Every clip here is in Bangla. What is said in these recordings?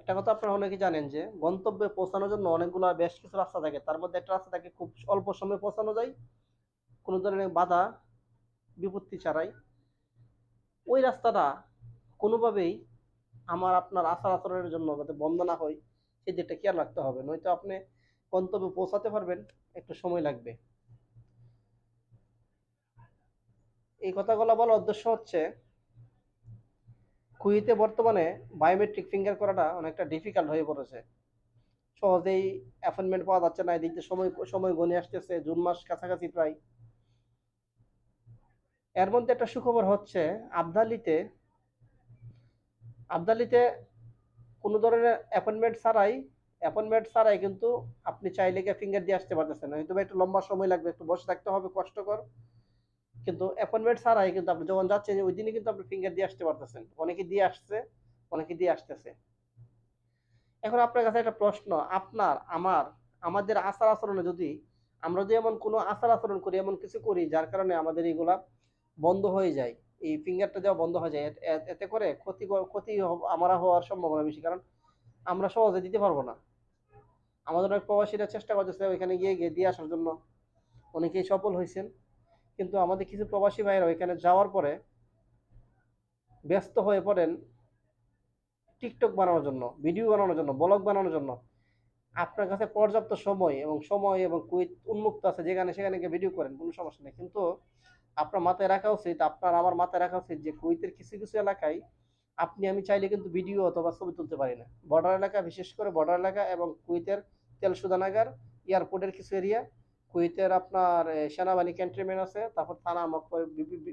একটা কথা আপনারা অনেকে জানেন যে গন্তব্যে পৌঁছানোর জন্য অনেকগুলো বেশ কিছু রাস্তা থাকে, তার মধ্যে একটা রাস্তা থাকে খুব অল্প সময়ে পৌঁছানো যায় কোনো ধরনের বাধা বিপত্তি ছাড়াই। ওই রাস্তাটা কোনোভাবেই আমার আপনার আচার আচরণের জন্য যাতে বন্ধ না হয় সেই দিকটা খেয়াল রাখতে হবে, নয়তো আপনি গন্তব্যে পৌঁছাতে পারবেন, একটু সময় লাগবে। এই কথাগুলো বলার উদ্দেশ্য হচ্ছে কুয়েতে বর্তমানে বায়োমেট্রিক ফিঙ্গার করাটা অনেকটা ডিফিকাল্ট হয়ে পড়েছে। সহজেই অ্যাপয়েন্টমেন্ট পাওয়া যাচ্ছে না, এদিক দিয়ে সময় সময় গণে আসতেছে, জুন মাস কাছাকাছি প্রায়। এর মধ্যে একটা সুখবর হচ্ছে আবদালিতে আবদালিতে কোনো ধরনের অ্যাপয়েন্টমেন্ট ছাড়াই কিন্তু আপনি চাইলে গিয়ে ফিঙ্গার দিয়ে আসতে পারতেছেন, হয়তো বা একটু লম্বা সময় লাগবে, একটু বসে থাকতে হবে, কষ্টকর, কিন্তু অ্যাপয়েন্টমেন্ট ছাড়াই কিন্তু আপনি যখন যাচ্ছেন ওই দিনই কিন্তু আপনি ফিঙ্গার দিয়ে আসতে পারতেছেন। অনেকে দিয়ে আসছে, অনেকে দিয়ে আসতেছে। এখন আপনার কাছে একটা প্রশ্ন, আপনার আমার আমাদের আচার আচরণে যদি আমরা যদি এমন কোনো আচার আচরণ করি, এমন কিছু করি যার কারণে আমাদের এইগুলা বন্ধ হয়ে যায়, এই ফিঙ্গারটা দেওয়া বন্ধ হয়ে যায়, এতে করে ক্ষতি আমরা হওয়ার সম্ভাবনা বেশি, কারণ আমরা সহজে দিতে পারবো না। আমাদের অনেক প্রবাসীরা চেষ্টা করতেছে ওইখানে গিয়ে গিয়ে দিয়ে আসার জন্য, অনেকেই সফল হয়েছেন, কিন্তু আমাদের কিছু প্রবাসী ভাইরা ওইখানে যাওয়ার পরে ব্যস্ত হয়ে পড়েন টিকটক বানানোর জন্য, ভিডিও বানানোর জন্য, ব্লগ বানানোর জন্য। আপনার কাছে পর্যাপ্ত সময় এবং কুইত উন্মুক্ত আছে, যেখানে সেখানে গিয়ে ভিডিও করেন, কোনো সমস্যা নেই, কিন্তু আপনার মাথায় রাখা উচিত, আপনার আমার মাথায় রাখা উচিত যে কুয়েতের কিছু কিছু এলাকায় আপনি আমি চাইলে কিন্তু ভিডিও অথবা ছবি তুলতে পারি না। বর্ডার এলাকা, বিশেষ করে বর্ডার এলাকা এবং কুয়েতের তেল শোধনাগার, এয়ারপোর্টের কিছু এরিয়া, কুয়েতের আপনার সেনাবাহিনী ক্যান্টনমেন্ট আছে, তারপর থানা মক্কর,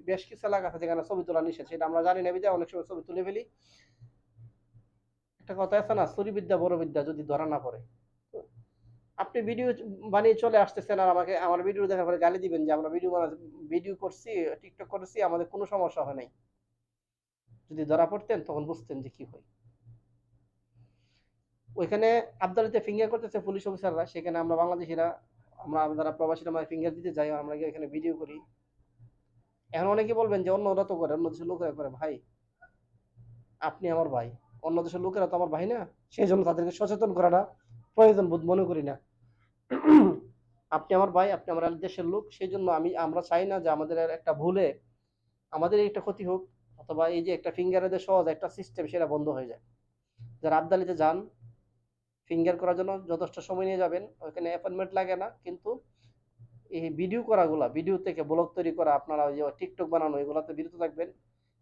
বেশ কিছু এলাকা আছে যেখানে ছবি তোলা নিষেধ, সেটা আমরা জানি না, বিধায় অনেক সময় ছবি তুলে ফেলি। একটা কথা আছে না, চুরি বিদ্যা বড় বিদ্যা, যদি ধরা না পড়ে। তো আপনি ভিডিও বানিয়ে চলে আসতেছেন আর আমাকে আমার ভিডিও দেখার পরে গালি দিবেন যে আমরা ভিডিও করছি, টিকটক করেছি, আমাদের কোনো সমস্যা হয় নাই। যদি ধরা পড়তেন তখন বুঝতেন যে কি হয়। ওইখানে আবদালিতে ফিঙ্গার করতেছে পুলিশ অফিসাররা, সেখানে আমরা বাংলাদেশিরা, আমরা যারা প্রবাসীরা আমরা ফিঙ্গার দিতে যাই, আমরা গিয়ে এখানে ভিডিও করি। এখন অনেকে বলবেন যে অন্যরা তো করে, অন্য দেশের লোকেরা করে। ভাই, আপনি আমার ভাই, অন্য দেশের লোকেরা তো আমার ভাই না, সেই জন্য তাদেরকে সচেতন করাটা প্রয়োজন বোধ মনে করি না। আপনি আমার ভাই, আপনি আমার দেশের লোক, সেই জন্য আমরা চাই না যে আমাদের একটা ভুলে আমাদের একটা ক্ষতি হোক, অথবা এই যে একটা ফিঙ্গারের যে সহজ একটা সিস্টেম সেটা বন্ধ হয়ে যায়। যারা আবদালিতে যান ফিঙ্গার করার জন্য যথেষ্ট সময় নিয়ে যাবেন, ওইখানে অ্যাপয়েন্টমেন্ট লাগে না, কিন্তু এই ভিডিও করাগুলা, ভিডিও থেকে ব্লগ তৈরি করা, আপনারা ওই যে টিকটক বানানো, এগুলাতে বিরত থাকবেন।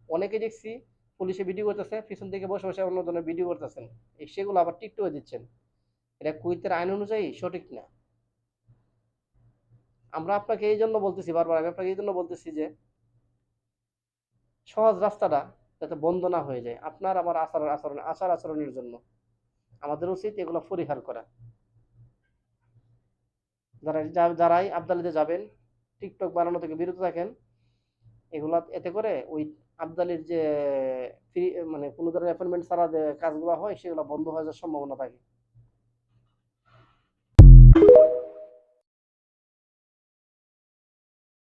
অনেকে দেখছি পুলিশে ভিডিও করতেছে, পিছন থেকে বসে বসে অন্য ধরনের ভিডিও করতেছেন, সেগুলো আবার টিকটকে দিচ্ছেন। এটা কুয়েতের আইন অনুযায়ী সঠিক না। আমরা আপনাকে এই জন্য বলতেছি, বারবার আমি আপনাকে এই জন্য বলতেছি যে সহজ রাস্তাটা যাতে বন্ধ না হয়ে যায় আপনার আমার আচার আচরণের জন্য আমাদের উচিত এগুলো পরিহার করা। যারাই আবদালিতে যাবেন টিকটক বানানো থেকে বিরত থাকেন। এগুলা এতে করে ওই আবদালির যে ফ্রি, মানে কোনো ধরনের অ্যাপয়েন্টমেন্ট ছাড়া যে কাজগুলো হয় সেগুলো বন্ধ হয়ে যাওয়ার সম্ভাবনা থাকে।